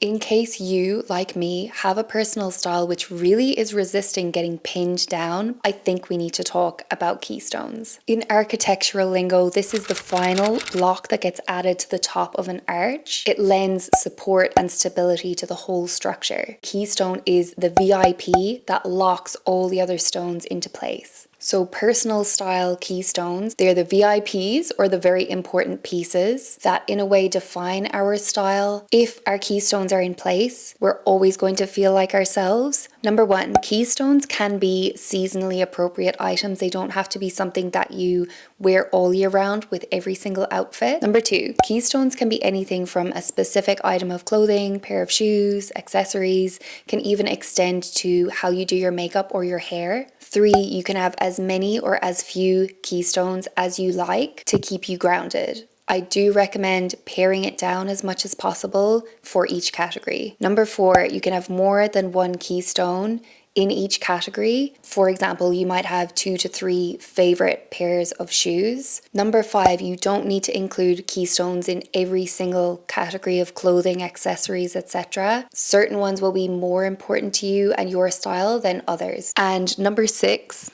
In case you, like me, have a personal style which really is resisting getting pinned down, I think we need to talk about keystones. In architectural lingo, this is the final block that gets added to the top of an arch. It lends support and stability to the whole structure. Keystone is the VIP that locks all the other stones into place. So personal style keystones, they're the VIPs or the very important pieces that in a way define our style. If our keystones are in place, we're always going to feel like ourselves. Number one, keystones can be seasonally appropriate items. They don't have to be something that you wear all year round with every single outfit. Number two, keystones can be anything from a specific item of clothing, pair of shoes, accessories, can even extend to how you do your makeup or your hair. Three, you can have as many or as few keystones as you like to keep you grounded. I do recommend paring it down as much as possible for each category. Number four, you can have more than one keystone in each category. For example, you might have 2 to 3 favorite pairs of shoes. Number five, you don't need to include keystones in every single category of clothing, accessories, etc. Certain ones will be more important to you and your style than others. And number six,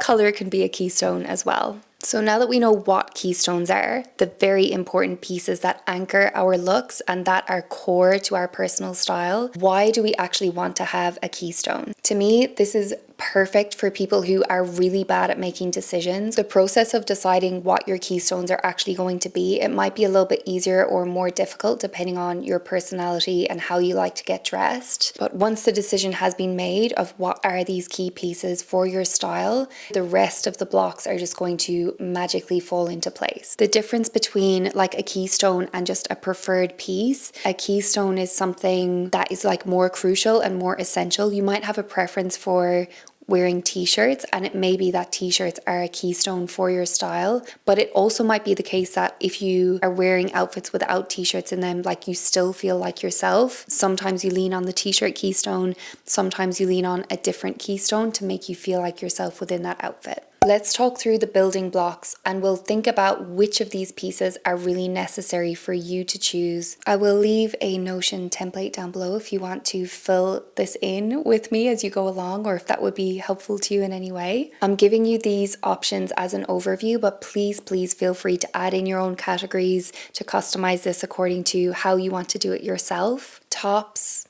color can be a keystone as well. So now that we know what keystones are, the very important pieces that anchor our looks and that are core to our personal style, why do we actually want to have a keystone? To me, this is perfect for people who are really bad at making decisions. The process of deciding what your keystones are actually going to be, it might be a little bit easier or more difficult depending on your personality and how you like to get dressed. But once the decision has been made of what are these key pieces for your style, the rest of the blocks are just going to magically fall into place. The difference between like a keystone and just a preferred piece, a keystone is something that is like more crucial and more essential. You might have a preference for wearing t-shirts and it may be that t-shirts are a keystone for your style, but it also might be the case that if you are wearing outfits without t-shirts in them, like you still feel like yourself. Sometimes you lean on the t-shirt keystone, sometimes you lean on a different keystone to make you feel like yourself within that outfit. Let's talk through the building blocks and we'll think about which of these pieces are really necessary for you to choose. I will leave a Notion template down below if you want to fill this in with me as you go along, or if that would be helpful to you in any way. I'm giving you these options as an overview, but please feel free to add in your own categories to customize this according to how you want to do it yourself. Tops,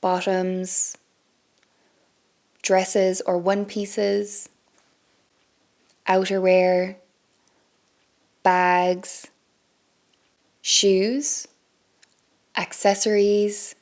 bottoms, dresses or one pieces, outerwear, bags, shoes, accessories.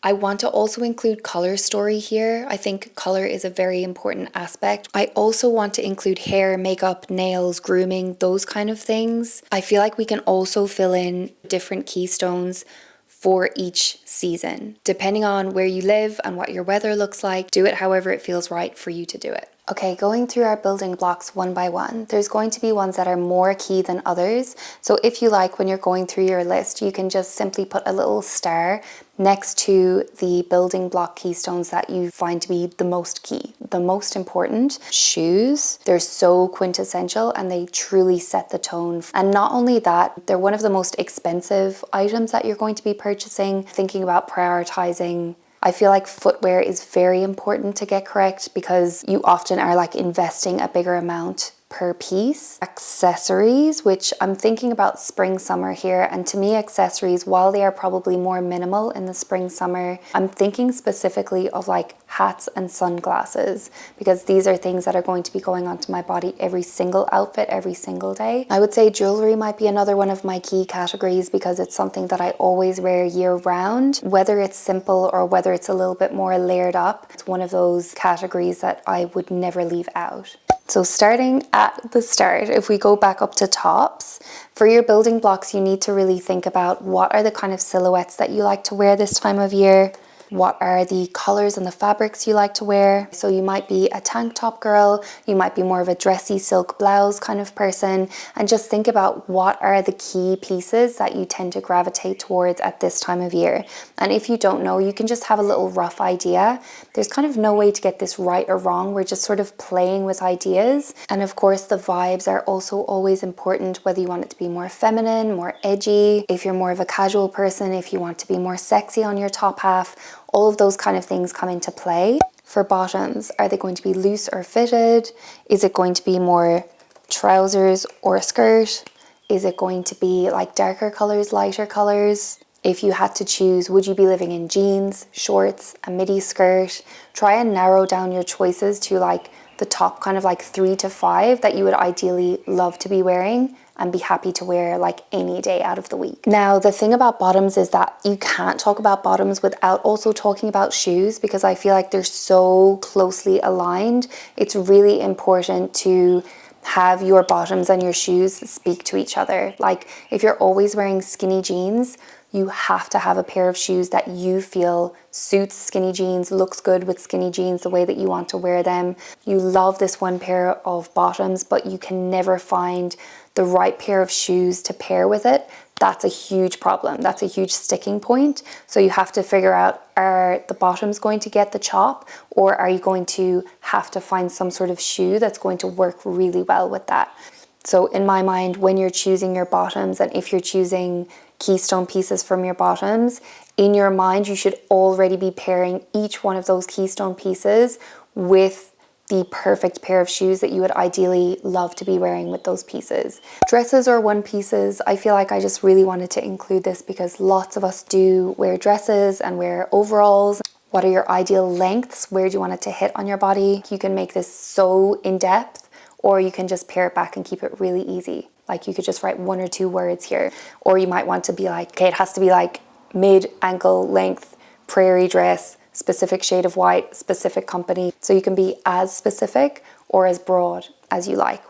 I want to also include color story here. I think color is a very important aspect. I also want to include hair, makeup, nails, grooming, those kind of things. I feel like we can also fill in different keystones for each season. Depending on where you live and what your weather looks like, do it however it feels right for you to do it. Okay, going through our building blocks one by one, there's going to be ones that are more key than others. So if you like, when you're going through your list, you can just simply put a little star next to the building block keystones that you find to be the most key, the most important. Shoes, they're so quintessential and they truly set the tone. And not only that, they're one of the most expensive items that you're going to be purchasing. Thinking about prioritizing, I feel like footwear is very important to get correct because you often are like investing a bigger amount per piece. Accessories, which I'm thinking about spring summer here, and to me accessories, while they are probably more minimal in the spring summer, I'm thinking specifically of like hats and sunglasses because these are things that are going to be going onto my body every single outfit, every single day. I would say jewelry might be another one of my key categories because it's something that I always wear year round, whether it's simple or whether it's a little bit more layered up. It's one of those categories that I would never leave out. So starting at the start, if we go back up to tops, for your building blocks, you need to really think about what are the kind of silhouettes that you like to wear this time of year. What are the colors and the fabrics you like to wear? So you might be a tank top girl, you might be more of a dressy silk blouse kind of person, and just think about what are the key pieces that you tend to gravitate towards at this time of year. And if you don't know, you can just have a little rough idea. There's kind of no way to get this right or wrong. We're just sort of playing with ideas. And of course, the vibes are also always important, whether you want it to be more feminine, more edgy, if you're more of a casual person, if you want to be more sexy on your top half. All of those kind of things come into play. For bottoms, are they going to be loose or fitted? Is it going to be more trousers or a skirt? Is it going to be like darker colors, lighter colors? If you had to choose, would you be living in jeans, shorts, a midi skirt? Try and narrow down your choices to like the top kind of like 3 to 5 that you would ideally love to be wearing and be happy to wear like any day out of the week. Now, the thing about bottoms is that you can't talk about bottoms without also talking about shoes, because I feel like they're so closely aligned. It's really important to have your bottoms and your shoes speak to each other. Like if you're always wearing skinny jeans, you have to have a pair of shoes that you feel suits skinny jeans, looks good with skinny jeans the way that you want to wear them. You love this one pair of bottoms, but you can never find the right pair of shoes to pair with it. That's a huge problem. That's a huge sticking point. So you have to figure out, are the bottoms going to get the chop, or are you going to have to find some sort of shoe that's going to work really well with that? So in my mind, when you're choosing your bottoms, and if you're choosing keystone pieces from your bottoms, in your mind, you should already be pairing each one of those keystone pieces with the perfect pair of shoes that you would ideally love to be wearing with those pieces. Dresses or one pieces, I feel like I just really wanted to include this because lots of us do wear dresses and wear overalls. What are your ideal lengths? Where do you want it to hit on your body? You can make this so in-depth, or you can just pare it back and keep it really easy. Like you could just write 1 or 2 words here. Or you might want to be like, okay, it has to be like mid-ankle length, prairie dress, specific shade of white, specific company. So you can be as specific or as broad as you like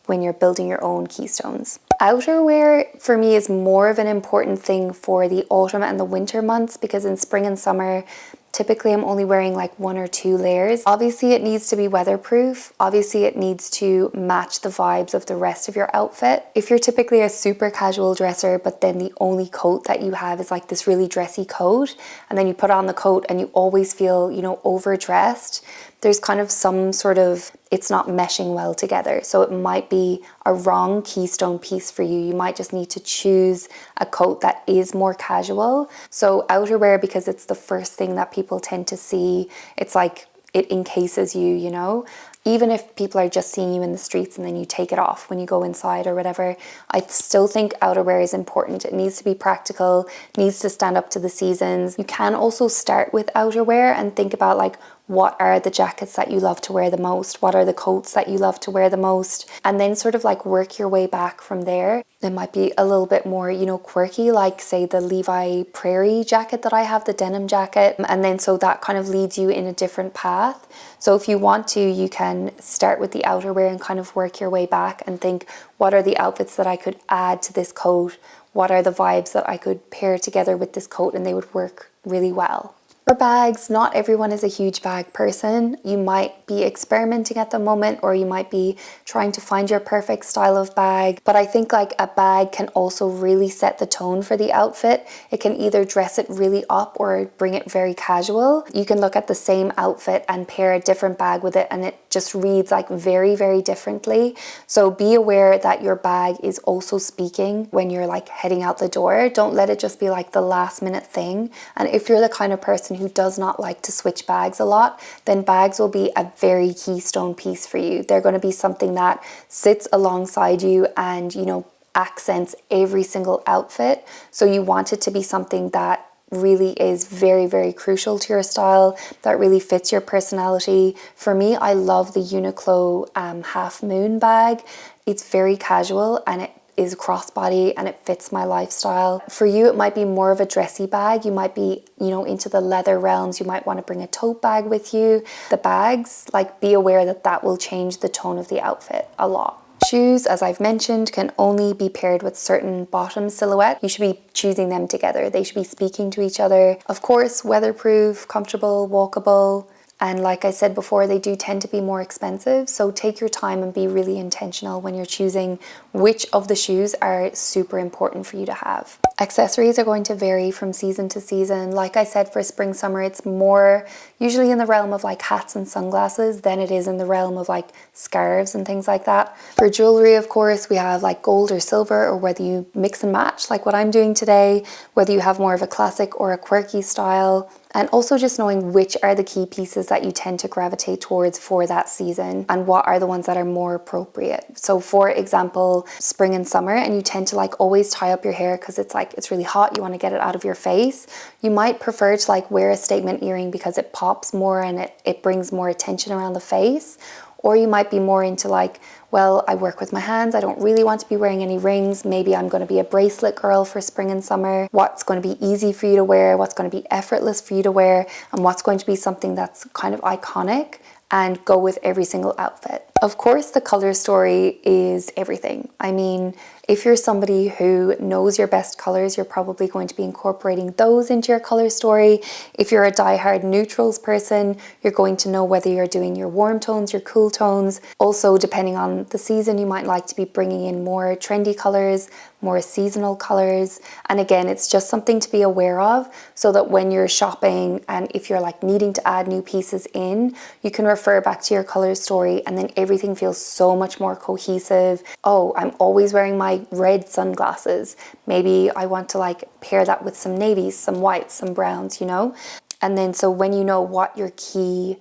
when you're building your own keystones. Outerwear for me is more of an important thing for the autumn and the winter months, because in spring and summer, typically I'm only wearing like 1 or 2 layers. Obviously it needs to be weatherproof. Obviously it needs to match the vibes of the rest of your outfit. If you're typically a super casual dresser, but then the only coat that you have is like this really dressy coat, and then you put on the coat and you always feel, you know, overdressed, there's kind of some sort of, it's not meshing well together. So it might be a wrong keystone piece for you. You might just need to choose a coat that is more casual. So outerwear, because it's the first thing that people tend to see, it's like it encases you, you know? Even if people are just seeing you in the streets and then you take it off when you go inside or whatever, I still think outerwear is important. It needs to be practical, needs to stand up to the seasons. You can also start with outerwear and think about like, what are the jackets that you love to wear the most? What are the coats that you love to wear the most? And then sort of like work your way back from there. It might be a little bit more, you know, quirky, like say the Levi Prairie jacket that I have, the denim jacket. And then so that kind of leads you in a different path. So if you want to, you can start with the outerwear and kind of work your way back and think, what are the outfits that I could add to this coat? What are the vibes that I could pair together with this coat and they would work really well? For bags, not everyone is a huge bag person. You might be experimenting at the moment, or you might be trying to find your perfect style of bag. But I think like a bag can also really set the tone for the outfit. It can either dress it really up or bring it very casual. You can look at the same outfit and pair a different bag with it, and it just reads like very, very differently. So be aware that your bag is also speaking when you're like heading out the door. Don't let it just be like the last minute thing. And if you're the kind of person who does not like to switch bags a lot, then bags will be a very keystone piece for you. They're going to be something that sits alongside you and, you know, accents every single outfit. So you want it to be something that really is very, very crucial to your style, that really fits your personality. For me, I love the Uniqlo Half Moon bag. It's very casual and it is crossbody and it fits my lifestyle. For you, it might be more of a dressy bag. You might be, you know, into the leather realms. You might want to bring a tote bag with you. The bags, like, be aware that that will change the tone of the outfit a lot. Shoes, as I've mentioned, can only be paired with certain bottom silhouette. You should be choosing them together. They should be speaking to each other. Of course, weatherproof, comfortable, walkable. And like I said before, they do tend to be more expensive. So take your time and be really intentional when you're choosing which of the shoes are super important for you to have. Accessories are going to vary from season to season. Like I said, for spring, summer, it's more usually in the realm of like hats and sunglasses than it is in the realm of like scarves and things like that. For jewelry, of course, we have like gold or silver, or whether you mix and match like what I'm doing today, whether you have more of a classic or a quirky style. And also just knowing which are the key pieces that you tend to gravitate towards for that season and what are the ones that are more appropriate. So for example, spring and summer, and you tend to like always tie up your hair because it's like, it's really hot, you want to get it out of your face. You might prefer to like wear a statement earring because it pops more and it brings more attention around the face. Or you might be more into like, well, I work with my hands, I don't really want to be wearing any rings. Maybe I'm going to be a bracelet girl for spring and summer. What's going to be easy for you to wear? What's going to be effortless for you to wear? And what's going to be something that's kind of iconic and go with every single outfit? Of course, the color story is everything. I mean, if you're somebody who knows your best colors, you're probably going to be incorporating those into your color story. If you're a diehard neutrals person, you're going to know whether you're doing your warm tones, your cool tones. Also, depending on the season, you might like to be bringing in more trendy colors, more seasonal colors. And again, it's just something to be aware of so that when you're shopping and if you're like needing to add new pieces in, you can refer back to your color story and then everything feels so much more cohesive. Oh, I'm always wearing my red sunglasses. Maybe I want to like pair that with some navies, some whites, some browns, you know? And then so when you know what your key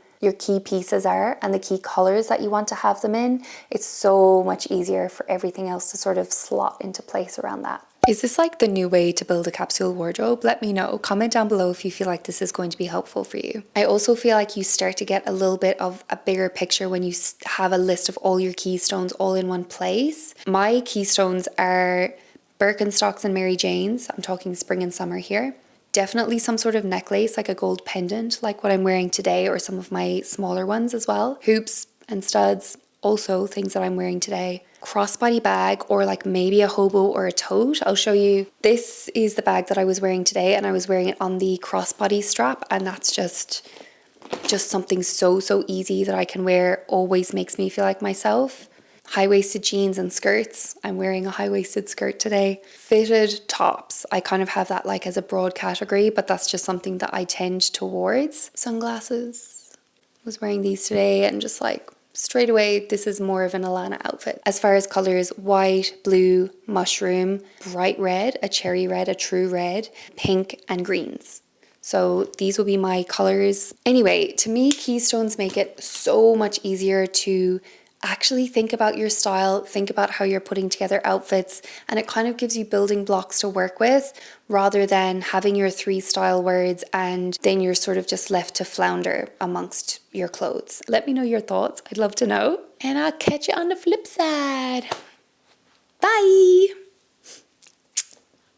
pieces are and the key colors that you want to have them in, it's so much easier for everything else to sort of slot into place around that. Is this like the new way to build a capsule wardrobe? Let me know. Comment down below if you feel like this is going to be helpful for you. I also feel like you start to get a little bit of a bigger picture when you have a list of all your keystones all in one place. My keystones are Birkenstocks and Mary Janes. I'm talking spring and summer here. Definitely some sort of necklace, like a gold pendant, like what I'm wearing today, or some of my smaller ones as well. Hoops and studs, also things that I'm wearing today. Crossbody bag, or like maybe a hobo or a tote. I'll show you. This is the bag that I was wearing today, and I was wearing it on the crossbody strap, and that's just something so easy that I can wear. Always makes me feel like myself. High-waisted jeans and skirts. I'm wearing a high-waisted skirt today. Fitted tops. I kind of have that like as a broad category, but that's just something that I tend towards. Sunglasses. Was wearing these today and just like straight away, this is more of an Alanna outfit. As far as colors, white, blue, mushroom, bright red, a cherry red, a true red, pink, and greens. So these will be my colors. Anyway, to me, keystones make it so much easier to actually think about your style, think about how you're putting together outfits, and it kind of gives you building blocks to work with rather than having your 3 style words and then you're sort of just left to flounder amongst your clothes. Let me know your thoughts. I'd love to know. And I'll catch you on the flip side. Bye.